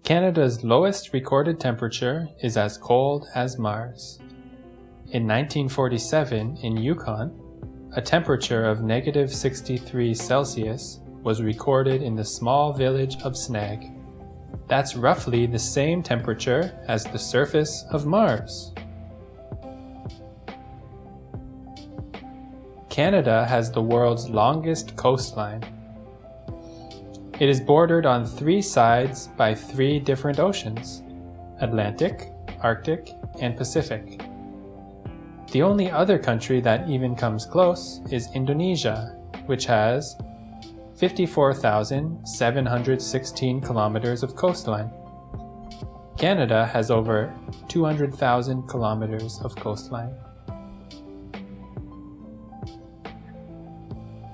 Canada's lowest recorded temperature is as cold as Mars. In 1947, in Yukon, a temperature of -63°C was recorded in the small village of Snag. That's roughly the same temperature as the surface of Mars. Canada has the world's longest coastline. It is bordered on 3 sides by 3 different oceans: Atlantic, Arctic, and Pacific. The only other country that even comes close is Indonesia, which has 54,716 kilometers of coastline. Canada has over 200,000 kilometers of coastline.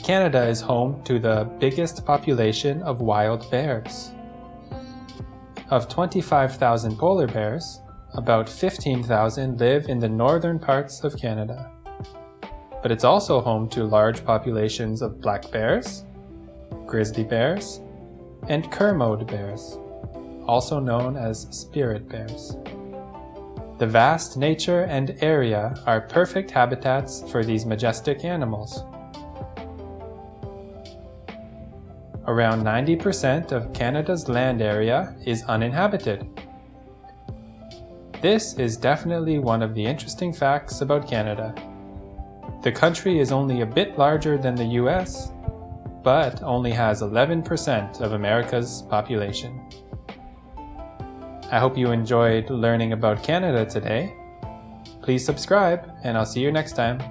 Canada is home to the biggest population of wild bears. Of 25,000 polar bears, about 15,000 live in the northern parts of Canada. But it's also home to large populations of black bears, grizzly bears, and Kermode bears, also known as spirit bears. The vast nature and area are perfect habitats for these majestic animals. Around 90% of Canada's land area is uninhabited. This is definitely one of the interesting facts about Canada. The country is only a bit larger than the US, but only has 11% of America's population. I hope you enjoyed learning about Canada today. Please subscribe, and I'll see you next time.